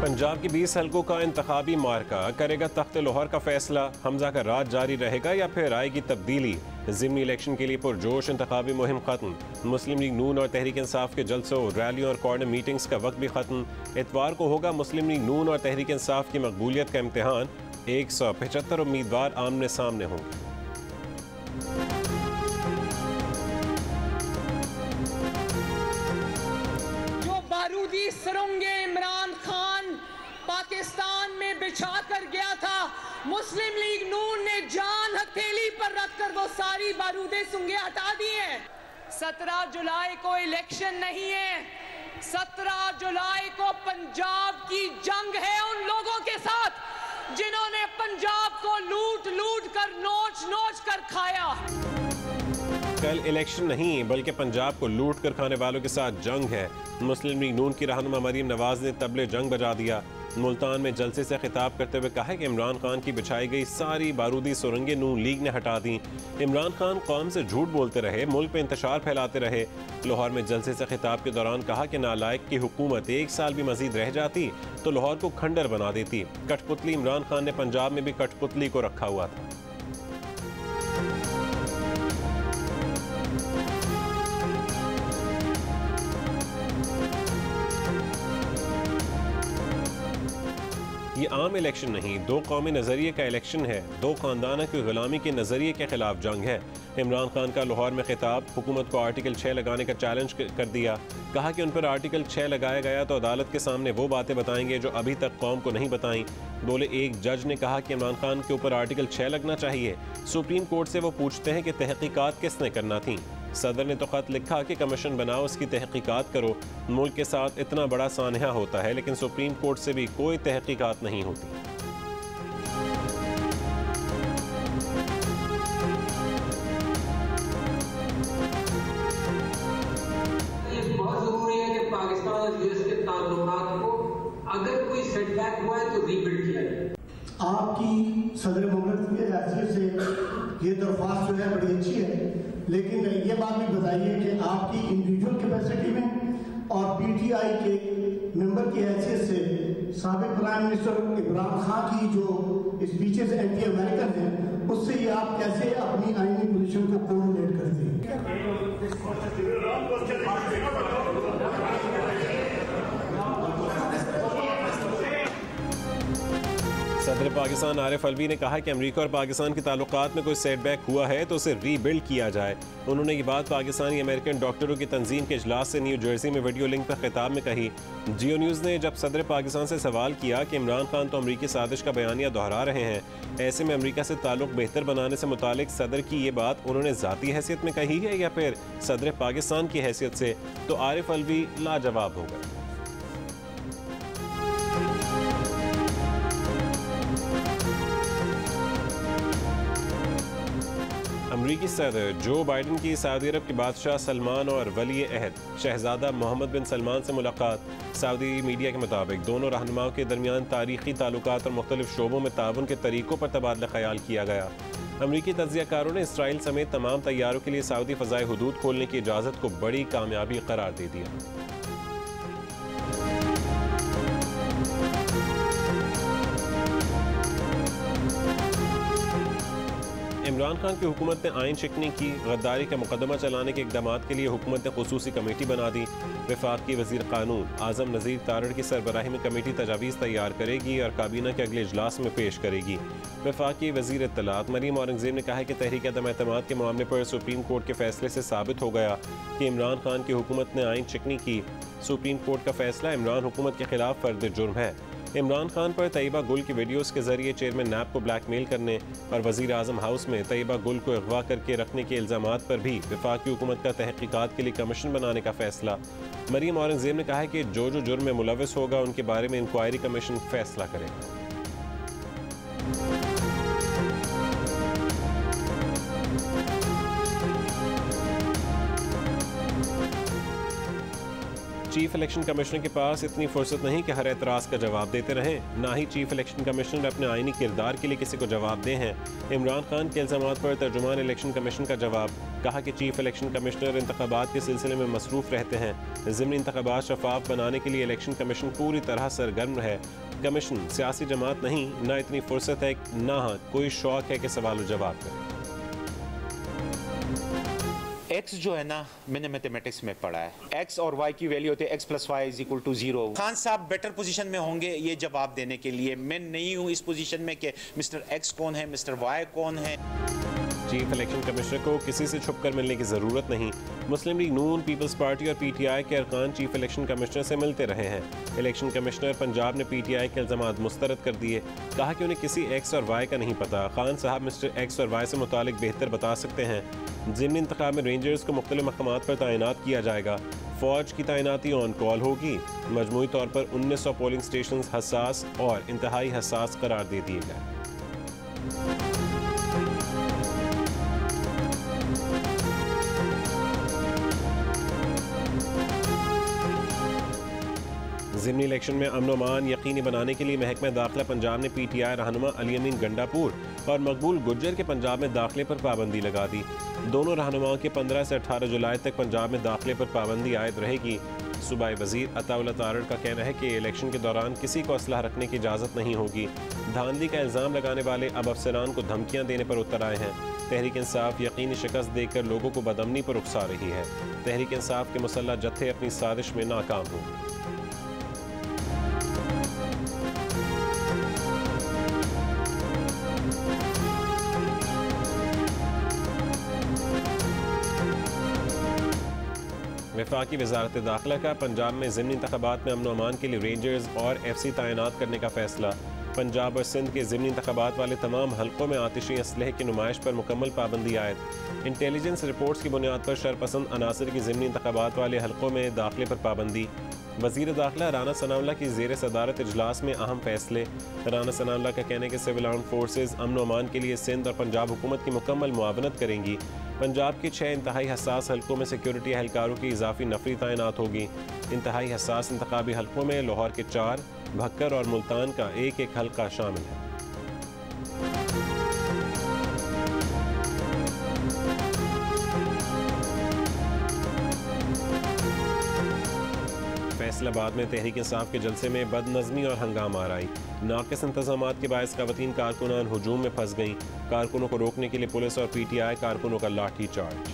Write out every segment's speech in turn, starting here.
पंजाब की 20 हलकों का इंतखाबी मार्का करेगा तख्त लाहौर का फैसला। हमजा का राज जारी रहेगा या फिर आएगी तब्दीली। ज़िमनी इलेक्शन के लिए पुरजोश इंतखाबी मुहिम खत्म। मुस्लिम लीग नून और तहरीक इंसाफ के जलसों, रैलियों और कॉर्नर मीटिंग्स का वक्त भी खत्म। इतवार को होगा मुस्लिम लीग नून और तहरीक इंसाफ की मकबूलियत का इम्तिहान। 175 उम्मीदवार आमने सामने होंगे। जो बारूदी सुरंगे इमरान खान पाकिस्तान में बिछा कर गया था, मुस्लिम लीग नून ने जान हथेली पर रखकर वो सारी बारूदे सुंगे हटा दिए। 17 जुलाई को इलेक्शन नहीं है, 17 जुलाई को पंजाब की जंग है उन लोगों के साथ जिन्होंने पंजाब को लूट लूट कर नोच नोच कर खाया। कल इलेक्शन नहीं बल्कि पंजाब को लूट कर खाने वालों के साथ जंग है। मुस्लिम लीग नून की रहनुमा मरीम नवाज ने तबले जंग बजा दिया। मुल्तान में जलसे से खिताब करते हुए कहा कि इमरान खान की बिछाई गई सारी बारूदी सुरंगें नून लीग ने हटा दी। इमरान खान कौम से झूठ बोलते रहे, मुल्क में इंतशार फैलाते रहे। लाहौर में जलसे से खिताब के दौरान कहा कि नालायक की हुकूमत 1 साल भी मजीद रह जाती तो लाहौर को खंडर बना देती। कठपुतली इमरान खान ने पंजाब में भी कठपुतली को रखा हुआ था। ये आम इलेक्शन नहीं, दो कौमी नज़रिए का इलेक्शन है। दो खानदानों की गुलामी के नज़रिए के खिलाफ जंग है। इमरान खान का लाहौर में खिताब, हुकूमत को आर्टिकल 6 लगाने का चैलेंज कर दिया। कहा कि उन पर आर्टिकल 6 लगाया गया तो अदालत के सामने वो बातें बताएंगे जो अभी तक कौम को नहीं बताई। बोले एक जज ने कहा कि इमरान खान के ऊपर आर्टिकल 6 लगना चाहिए। सुप्रीम कोर्ट से वो पूछते हैं कि तहकीकात किसने करना थी। सदर ने तो खत लिखा कि कमीशन बनाओ, उसकी तहकीकात करो। मुल्क के साथ इतना बड़ा सानहा होता है लेकिन सुप्रीम कोर्ट से भी कोई तहकीकात नहीं होती। बहुत जरूरी है कि पाकिस्तान और यूएस के ताल्लुकात को अगर कोई सेटबैक हुआ है तो रीबिल्ड किया जाए। आपकी सदर मुमलिकत की हैसियत से ये दरख्वास्त जो है बड़ी अच्छी है, लेकिन ये बात भी बताइए कि आपकी इंडिविजुअल कैपेसिटी में और पीटीआई के मेंबर की हैसियत से साबिक प्राइम मिनिस्टर इमरान खान की जो स्पीचेस एंटी अमेरिकन हैं, उससे ये आप कैसे अपनी आईनी पोजीशन को कोऑर्डिनेट करते हैं? सदर पाकिस्तान आरिफ अलवी ने कहा कि अमेरिका और पाकिस्तान के ताल्लुकात में कोई सेटबैक हुआ है तो उसे रीबिल्ड किया जाए। उन्होंने ये बात पाकिस्तानी अमेरिकन डॉक्टरों की तंजीम के इजलास से न्यू जर्सी में वीडियो लिंक पर खिताब में कही। जियो न्यूज़ ने जब सदर पाकिस्तान से सवाल किया कि इमरान खान तो अमरीकी साजिश का बयानिया दोहरा रहे हैं, ऐसे में अमरीका से ताल्लुक बेहतर बनाने से मुतालिक सदर की ये बात उन्होंने ज़ाती हैसियत में कही है या फिर सदर पाकिस्तान की हैसियत से, तो आरिफ अलवी लाजवाब हो गए। अमरीकी सदर जो बाइडन की सऊदी अरब के बादशाह सलमान और वली अहद शहजादा मोहम्मद बिन सलमान से मुलाकात। सऊदी मीडिया के मुताबिक दोनों रहनुमाओं के दरमियान तारीखी ताल्लुकात और मुख्तलिफ शोबों में ताउन के तरीकों पर तबादला ख्याल किया गया। अमरीकी तज्जियाकारों ने इसराइल समेत तमाम तैयारों के लिए सऊदी फ़ज़ाई हुदूद खोलने की इजाज़त को बड़ी कामयाबी करार दे दिया। इमरान खान की हुकूमत ने आइन शिकनी की, गद्दारी का मुकदमा चलाने के इकदाम के लिए हुकूमत ने खुसूसी कमेटी बना दी। वफाक की वज़ीर कानून आज़म नज़ीर तारड़ की सरबराही में कमेटी तजावीज़ तैयार करेगी और काबीना के अगले इजलास में पेश करेगी। वफाक की वज़ीर इत्तलात मरीम औरंगज़ेब ने कहा है कि तहरीक अदम एतमाद के मामले पर सुप्रीम कोर्ट के फैसले से साबित हो गया कि इमरान खान की हुकूमत ने आइन शिकनी की। सुप्रीम कोर्ट का फैसला इमरान हुकूमत के खिलाफ फर्द जुर्म है। इमरान खान पर तैयबा गुल की वीडियोस के जरिए चेयरमैन नैब को ब्लैकमेल करने और वज़ीर आज़म हाउस में तैयबा गुल को अगवा करके रखने के इल्ज़ामात पर भी वफाकी हुकूमत का तहकीकात के लिए कमीशन बनाने का फैसला। मरीम औरंगज़ेब ने कहा है कि जो जो जुर्म में मुलविस होगा उनके बारे में इंक्वायरी कमीशन फैसला करेगा। चीफ इलेक्शन कमिश्नर के पास इतनी फुर्सत नहीं कि हर एतराज़ का जवाब देते रहें। ना ही चीफ इलेक्शन कमिश्नर अपने आईनी किरदार के लिए किसी को जवाब दे हैं। इमरान खान के इल्ज़ामात पर तर्जुमान इलेक्शन कमीशन का जवाब। कहा कि चीफ इलेक्शन कमिश्नर इंतखाबात के सिलसिले में मसरूफ़ रहते हैं। ज़िमनी इंतखाबात शफाफ बनाने के लिए इलेक्शन कमीशन पूरी तरह सरगर्म है। कमीशन सियासी जमात नहीं, ना इतनी फुर्सत है, ना कोई शौक है कि सवाल जवाब करें। एक्स जो है ना, मैंने मैथमेटिक्स में पढ़ा है, एक्स और वाई की वैल्यू होती है X plus Y is equal to 0। Khan साहब बेटर पोजीशन में होंगे ये जवाब देने के लिए। मैं नहीं हूँ इस पोजीशन में कि मिस्टर एक्स कौन है, मिस्टर वाई कौन है। चीफ इलेक्शन कमिश्नर को किसी से छुपकर मिलने की ज़रूरत नहीं। मुस्लिम लीग नून, पीपल्स पार्टी और PTI के अरकान चीफ इलेक्शन कमिश्नर से मिलते रहे हैं। इलेक्शन कमिश्नर पंजाब ने PTI के इल्ज़ामात मुस्तरद कर दिए। कहा कि उन्हें किसी एक्स और वाई का नहीं पता। खान साहब मिस्टर एक्स और वाई से मुतालिक बेहतर बता सकते हैं। ज़िमनी इंतखाब में रेंजर्स को मुख्तलिफ मकामात पर तैनात किया जाएगा। फ़ौज की तैनाती ऑन कॉल होगी। मजमूई तौर पर 1900 पोलिंग स्टेशन हसास और इंतहाई हसास करार दे दिए गए। ज़िमनी इलेक्शन में अमन अमान यकीनी बनाने के लिए महकमा दाखिला पंजाब ने PTI रहनुमा अली अमीन गंडापुर और मकबूल गुज्जर के पंजाब में दाखिले पर पाबंदी लगा दी। दोनों रहनुमाओं के 15 से 18 जुलाई तक पंजाब में दाखिले पर पाबंदी आयद रहेगी। सूबाई वजीर अताउल्लाह तारड़ का कहना है कि इलेक्शन के दौरान किसी को असलहा रखने की इजाज़त नहीं होगी। धांधली का इल्ज़ाम लगाने वाले अब अफसरान को धमकियाँ देने पर उतर आए हैं। तहरीक इंसाफ यकीनी शिकस्त देकर लोगों को बदअमनी पर उकसा रही है। तहरीक इंसाफ के मुसल्लह जत्थे अपनी साजिश में नाकाम होंगे। वफाकी वजारत दाखिला का पंजाब में ज़िमनी इंतखाबात में अमन अमान के लिए रेंजर्स और FC तैनात करने का फैसला। पंजाब और सिंध के ज़िमनी इंतखाबात वाले तमाम हल्कों में आतिशी असलहे की नुमाइश पर मुकम्मल पाबंदी आयद। इंटेलिजेंस रिपोर्ट्स की बुनियाद पर शरपसंद अनासर की ज़िमनी इंतखाबात वाले हल्कों में दाखिले पर पाबंदी। वज़ीर दाखिला राना सनाउल्लाह की ज़ेर सदारत इजलास में अहम फैसले। राना सनाउल्लाह का कहना है कि सिविल आर्म फोर्सेज अमन अमान के लिए सिंध और पंजाब हुकूमत की मुकम्मल मुआवनत करेंगी। पंजाब के 6 इंतहाई हसास हल्कों में सिक्योरिटी एहलकारों की इजाफी नफरी तैनात होगी। इंतहाई हसास इंतखाबी हल्कों में लाहौर के 4, भक्कर और मुल्तान का एक हल्का शामिल है। फैसलाबाद में तहरीक इंसाफ के जलसे में बदनज़मी और हंगामा आराई। नाक़िस इंतज़ामात के बायस ख़वातीन कारकुनान हुजूम में फंस गईं। कारकुनों को रोकने के लिए पुलिस और PTI कारकुनों का लाठी चार्ज।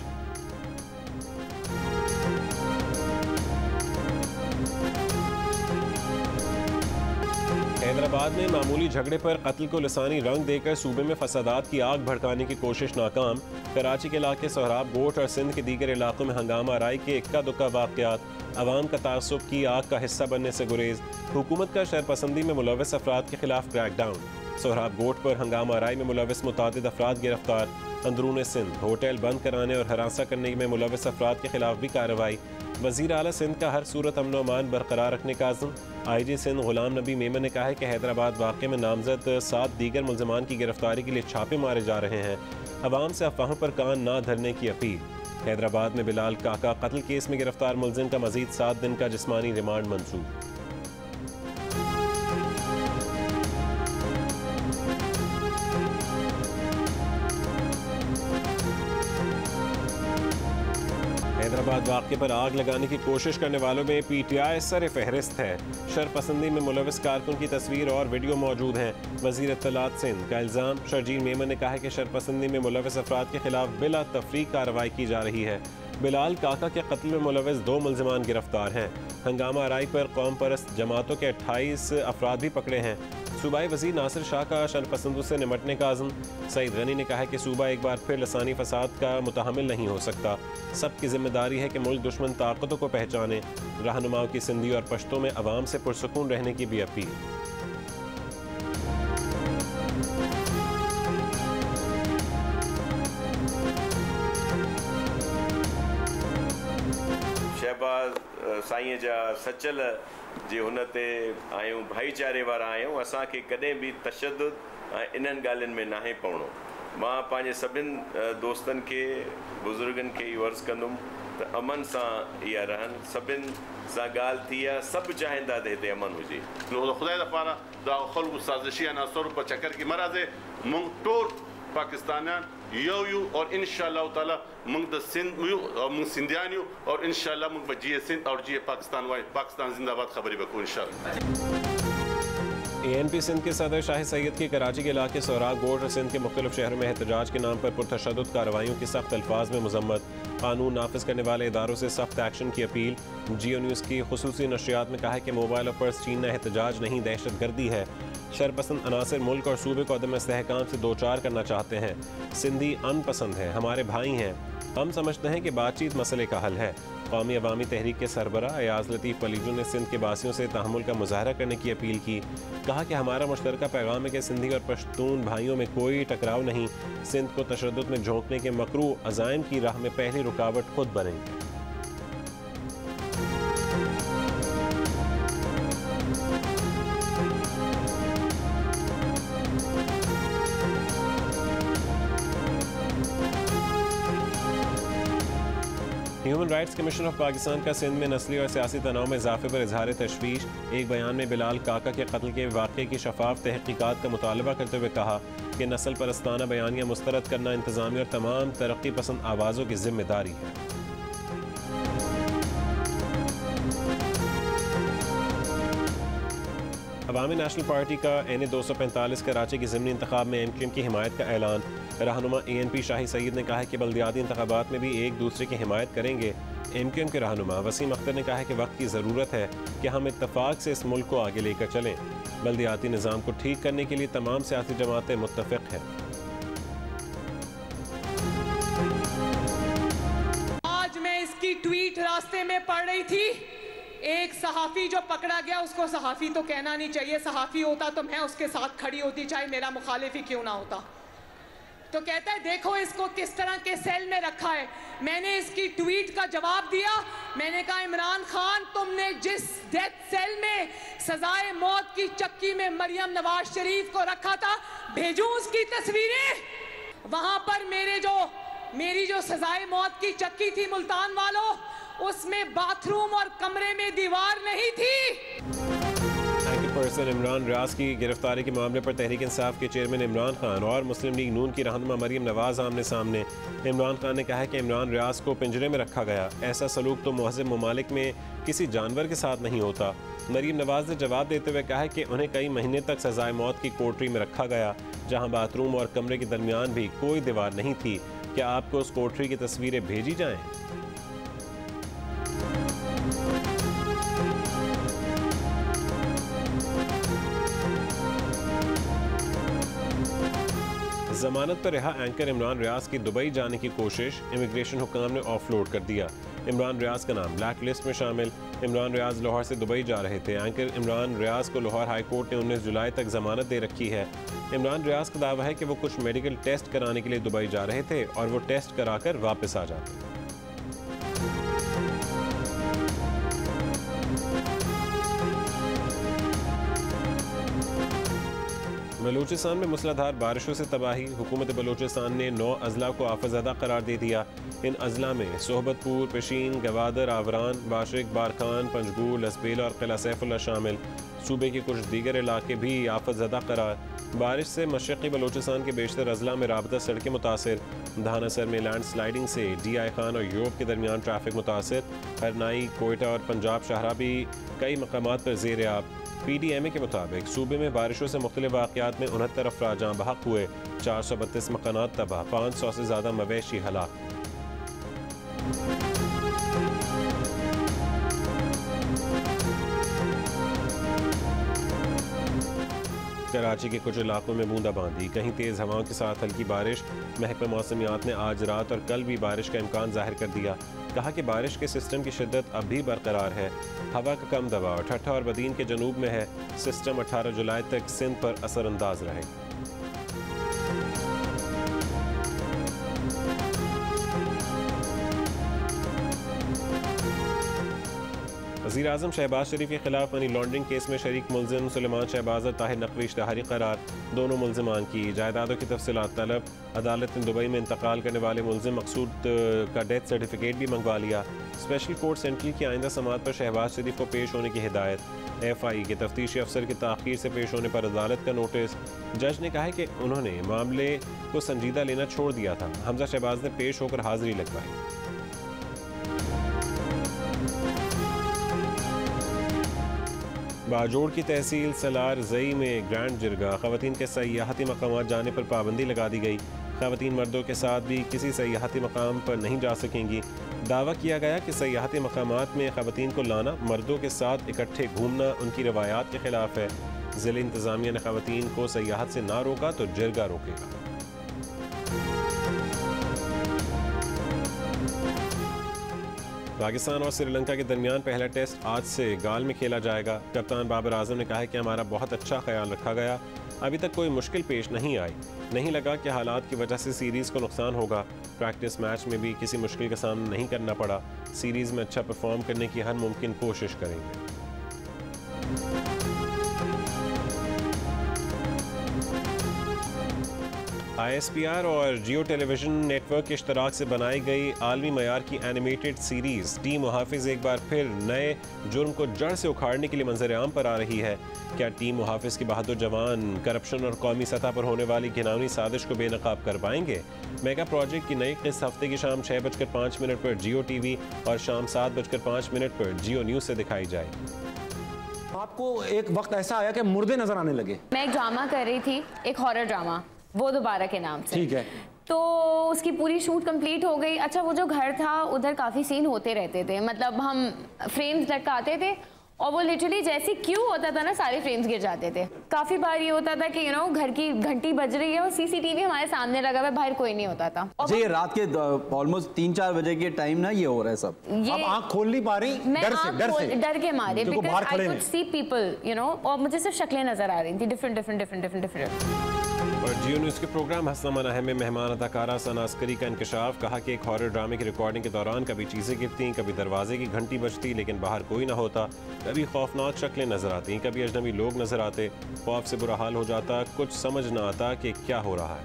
हैदराबाद में मामूली झगड़े पर कत्ल को लसानी रंग देकर सूबे में फसादात की आग भड़काने की कोशिश नाकाम। कराची के इलाके सोहराब गोट और सिंध के दीगर इलाकों में हंगामा आराई के इक्का दुक्का वाक़यात। अवाम का तासुब की आग का हिस्सा बनने से गुरेज। हुकूमत का शरपसंदी में मुलव्वस अफराद के खिलाफ क्रैकडाउन। सोहराब गोट पर हंगामा आराई में मुलव्वस मुतादिद अफराद गिरफ्तार। अंदरून सिंध होटल बंद कराने और हरासा करने में मुलव्वस अफराद के खिलाफ भी कार्रवाई। वज़ीर आला सिंध का हर सूरत अमन अमान बरकरार रखने का आज़म। IG सिंध गुलाम नबी मेमन ने कहा है कि हैदराबाद वाक़े में नामजद 7 दीगर मुल्ज़मान की गिरफ्तारी के लिए छापे मारे जा रहे हैं। अवाम से अफवाहों पर कान ना धरने की अपील। हैदराबाद में बिलाल काका कत्ल केस में गिरफ्तार मुलजिम का मजीद 7 दिन का जिस्मानी रिमांड मंजूर। हैदराबाद वाक़े पर आग लगाने की कोशिश करने वालों में PTI सर फहरिस्त है। शरपसंदी में मुलव्वस कारकुन की तस्वीर और वीडियो मौजूद हैं। वज़ीर इत्तलात सिंध का इल्ज़ाम। शर्जील मेमन ने कहा है कि शरपसंदी में मुलव्वस अफराद के खिलाफ बिला तफरीक कार्रवाई की जा रही है। बिलाल काका के कत्ल में मुलव्वस 2 मुल्ज़िमान गिरफ्तार हैं। हंगामा आराई पर कौम परस्त जमातों के 28 अफराद भी पकड़े हैं। सूबाई वज़ीर नासिर शाह का शरपसंदों से निमटने का आज़म। सईद गनी ने कहा है कि सूबा एक बार फिर लसानी फसाद का मुतहमिल नहीं हो सकता। सबकी जिम्मेदारी है कि मुल्क दुश्मन ताकतों को पहचाने। रहनुमाओं की सिंधी और पश्तों में अवाम से पुरसकून रहने की भी अपील। शहबाज साईं जा सचल जे हुन ते आहियूं, भाईचारे वारा आहियूं। असांखे कॾहिं बि तशद्दुद ऐं इन्हनि ॻाल्हियुनि में नाहे पवणो। मां पंहिंजे सभिनि दोस्तनि खे, बुज़ुर्गनि खे इहो अर्ज़ु कंदुमि त अमन सां इहा रहनि, सभिनि सां ॻाल्हि थी आहे, सभु चाहींदा त हिते अमन हुजे। खुदा दफ़ारा दा खल्कु साज़िशी अनासर पर चक्कर की मराज़े मुंग टोर पाकिस्तानियान यू और इंशाअल्लाह ताला मुंग द सिंध यू और मुंग सिंधियान यू और इंशाअल्लाह मुंग बजिए सिंध और जिए पाकिस्तान वाई पाकिस्तान जिंदाबाद खबरी बको इंशाअल्लाह। ANP सिंध के सदर शाहिद सईद की कराची के इलाके सोहराब गोट और सिंध के मुख्तलिफ शहरों में एहतजाज के नाम पर पुरतशद्दुद कार्रवाइयों की सख्त अल्फाज में मजम्मत, कानून नाफिज करने वाले इदारों से सख्त एक्शन की अपील। जियो न्यूज़ की खुसूसी नशरियात में कहा है कि मोबाइल और पर्स छीनना एहतजाज नहीं, दहशत गर्दी है। शरपसंद अनासर मुल्क और सूबे को अदम इस्तेहकाम से दो चार करना चाहते हैं। सिंधी अनपसंद है, हमारे भाई हैं। हम समझते हैं कि बातचीत मसले का हल है। कौमी अवामी तहरीक के सरबराह अयाज लतीफ़ पलीजू ने सिंध के बासियों से तहम्मुल का मुजाहरा करने की अपील की। कहा कि हमारा मुश्तरका पैगाम है कि सिंधी और पश्तून भाइयों में कोई टकराव नहीं। सिंध को तशद्दुद में झोंकने के मकरू अज़ाइम की राह में पहली रुकावट खुद बनेंगे। Human rights commission of Pakistan का सिंध में नस्ली और सियासी तनाव में इजाफे पर इजहार तशवीश। एक बयान में बिलाल काका के कत्ल के वाक़े की शफाफ तहकीकात का मुतालबा करते हुए कहा कि नस्ल परस्ताना बयानियाँ मुस्तरद करना इंतज़ामी और तमाम तरक्की पसंद आवाज़ों की जिम्मेदारी है। अवामी नेशनल पार्टी का NA 245 कराची के ज़िमनी इंतखाब में MQM की हिमायत का ऐलान। रहनुमा ANP शाहिद सईद ने कहा है कि बल्दियाती इंतखाबात में भी एक दूसरे की हिमायत करेंगे। MQM के रहनुमा वसीम अख्तर ने कहा है कि वक्त की ज़रूरत है कि हम इत्तफाक से इस मुल्क को आगे लेकर चलें। बल्दियाती निज़ाम को ठीक करने के लिए तमाम सियासी जमातें मुत्तफ़िक़ हैं। आज मैं इसकी ट्वीट रास्ते में पढ़ रही थी। एक सहाफ़ी जो पकड़ा गया, उसको सहाफ़ी तो कहना नहीं चाहिए, सहाफ़ी होता तो मैं उसके साथ खड़ी होती, चाहे मेरा मुखालिफ ही क्यों ना होता। तो कहता है देखो इसको किस तरह के सेल में रखा है। मैंने इसकी ट्वीट का जवाब दिया। मैंने कहा इमरान खान, तुमने जिस डेथ सेल में सजाए मौत की चक्की में मरियम नवाज शरीफ को रखा था, भेजूं उसकी तस्वीरें। वहां पर मेरी जो सजाए मौत की चक्की थी मुल्तान वालों, उसमें बाथरूम और कमरे में दीवार नहीं थी। पर्सन इमरान रियाज की गिरफ्तारी के मामले पर तहरीक इंसाफ के चेयरमैन इमरान खान और मुस्लिम लीग नून की रहनुमा मरियम नवाज आमने सामने। इमरान खान ने कहा है कि इमरान रियाज को पिंजरे में रखा गया, ऐसा सलूक तो मुहज़्ज़ब ममालिक में किसी जानवर के साथ नहीं होता। मरियम नवाज ने जवाब देते हुए कहा है कि उन्हें कई महीने तक सजाए मौत की कोठरी में रखा गया, जहां बाथरूम और कमरे के दरमियान भी कोई दीवार नहीं थी। क्या आपको उस कोठरी की तस्वीरें भेजी जाएं? जमानत पर रिहा एंकर इमरान रियाज की दुबई जाने की कोशिश, इमिग्रेशन हुकाम ने ऑफलोड कर दिया। इमरान रियाज का नाम ब्लैक लिस्ट में शामिल। इमरान रियाज लाहौर से दुबई जा रहे थे। एंकर इमरान रियाज को लाहौर हाई कोर्ट ने 19 जुलाई तक जमानत दे रखी है। इमरान रियाज का दावा है कि वो कुछ मेडिकल टेस्ट कराने के लिए दुबई जा रहे थे और वो टेस्ट कराकर वापस आ जाते। बलूचिस्तान में मूसलाधार बारिशों से तबाही। हुकूमत बलूचिस्तान ने 9 अजला को आफतज़दा करार दे दिया। इन अजला में सोहबतपुर, पेशीन, गवादर, आवरान, बाशिक, बारखान, पंजगूर, लसबेला और किला सैफुल्ला शामिल। सूबे के कुछ दीगर इलाके भी आफतज़दा करार। बारिश से मशरक़ी बलूचिस्तान के बेशतर अजला में राबता सड़कें मुतासिर। धानासर में लैंड स्लाइडिंग से DI खान और योग के दरमियान ट्रैफिक मुतासिर। हरनाई, कोयटा और पंजाब शाहरा भी कई मकामात पर ज़ेर आब। PDMA के मुताबिक सूबे में बारिशों से मुख्तलिफ वाक़यात में 69 अफराद जाँ बहक हुए, 432 मकानात तबाह, 500 से ज़्यादा मवेशी हलाक। कराची के कुछ इलाकों में बूंदाबांदी, कहीं तेज़ हवाओं के साथ हल्की बारिश। महकमा मौसमियात ने आज रात और कल भी बारिश का इम्कान जाहिर कर दिया। कहा कि बारिश के सिस्टम की शिद्दत अब भी बरकरार है। हवा का कम दबाव ठट्ठा और बदीन के जनूब में है। सिस्टम 18 जुलाई तक सिंध पर असरअंदाज रहेगा। वज़ीर आज़म शहबाज शरीफ के खिलाफ मनी लॉन्ड्रिंग केस में शरीक मुलजिम सुलेमान शहबाज और ताहिर नकवी इश्तिहारी करार। दोनों मुलजिमान की जायदादों की तफसीलात तलब। अदालत ने दुबई में इंतकाल करने वाले मुलजिम मकसूद का डेथ सर्टिफिकेट भी मंगवा लिया। स्पेशल कोर्ट सेंट्रल की आइंदा समाअत पर शहबाज शरीफ को पेश होने की हिदायत। FI के तफ्तीशी अफसर के ताख़ीर से पेश होने पर अदालत का नोटिस। जज ने कहा है कि उन्होंने मामले को संजीदा लेना छोड़ दिया था। हमजा शहबाज ने पेश होकर हाजिरी लगवाई। बाजोड़ की तहसील सलार जई में ग्रैंड जिरगा। ख़वातीन के सयाहती मकामात जाने पर पाबंदी लगा दी गई। ख़वातीन मर्दों के साथ भी किसी सयाहती मकाम पर नहीं जा सकेंगी। दावा किया गया कि सयाहती मकामात में ख़वातीन को लाना, मर्दों के साथ इकट्ठे घूमना उनकी रवायात के ख़िलाफ़ है। ज़िला इंतज़ामिया ने ख़वातीन को सयाहत से ना रोका तो जिरगा रोकेगा। पाकिस्तान और श्रीलंका के दरमियान पहला टेस्ट आज से गाल में खेला जाएगा। कप्तान बाबर आजम ने कहा है कि हमारा बहुत अच्छा ख्याल रखा गया, अभी तक कोई मुश्किल पेश नहीं आई, नहीं लगा कि हालात की वजह से सीरीज़ को नुकसान होगा। प्रैक्टिस मैच में भी किसी मुश्किल का सामना नहीं करना पड़ा। सीरीज़ में अच्छा परफॉर्म करने की हर मुमकिन कोशिश करेंगे। ISPR और जियो टेलीविज़न नेटवर्क के इश्तराक से बनाई गई आलमी मयार की एनिमेटेड सीरीज़ टीम मुहाफिज एक बार फिर नए जुर्म को जड़ से उखाड़ने के लिए मंजर आम पर आ रही है। क्या टीम मुहाफिज के बहादुर जवान करप्शन और कौमी सतह पर होने वाली घिनौनी साजिश को बेनकाब कर पाएंगे? मेगा प्रोजेक्ट की नई किस्त हफ्ते की शाम 6:05 पर जियो TV और शाम 7:05 पर जियो न्यूज़ से दिखाई जाएगी। आपको एक वक्त ऐसा आया कि मुर्दे नजर आने लगे? मैं एक ड्रामा कर रही थी, एक हॉरर ड्रामा, वो दोबारा के नाम से। ठीक है। तो उसकी पूरी शूट कंप्लीट हो गई। अच्छा, वो जो घर था उधर काफ़ी सीन होते रहते थे, मतलब हम फ्रेम्स लटकाते थे और वो लिटरली जैसे क्यों होता था ना, सारे फ्रेम्स गिर जाते थे। काफ़ी बार ये होता था कि घर की घंटी बज रही है और CCTV हमारे सामने लगा हुआ है, बाहर कोई नहीं होता था। अच्छा, ये रात के ऑलमोस्ट 3-4 बजे के टाइम ना ये हो रहा है सब। अब आँख खोल नहीं पा रही डर के मारे, because I could see people और मुझे सिर्फ शक्लें नजर आ रही थी, डिफरेंट। और जियो न्यूज़ के प्रोग्राम हसना मनहम में मेहमान अदाकारा सना अस्करी का इंकशाफ। कहा कि एक हॉरर ड्रामे की रिकॉर्डिंग के दौरान कभी चीज़ें गिरती, कभी दरवाजे की घंटी बजती लेकिन बाहर कोई ना होता, कभी खौफनाक शक्लें नजर आती, कभी अजनबी लोग नजर आते। खौफ से बुरा हाल हो जाता, कुछ समझ ना आता कि क्या हो रहा है।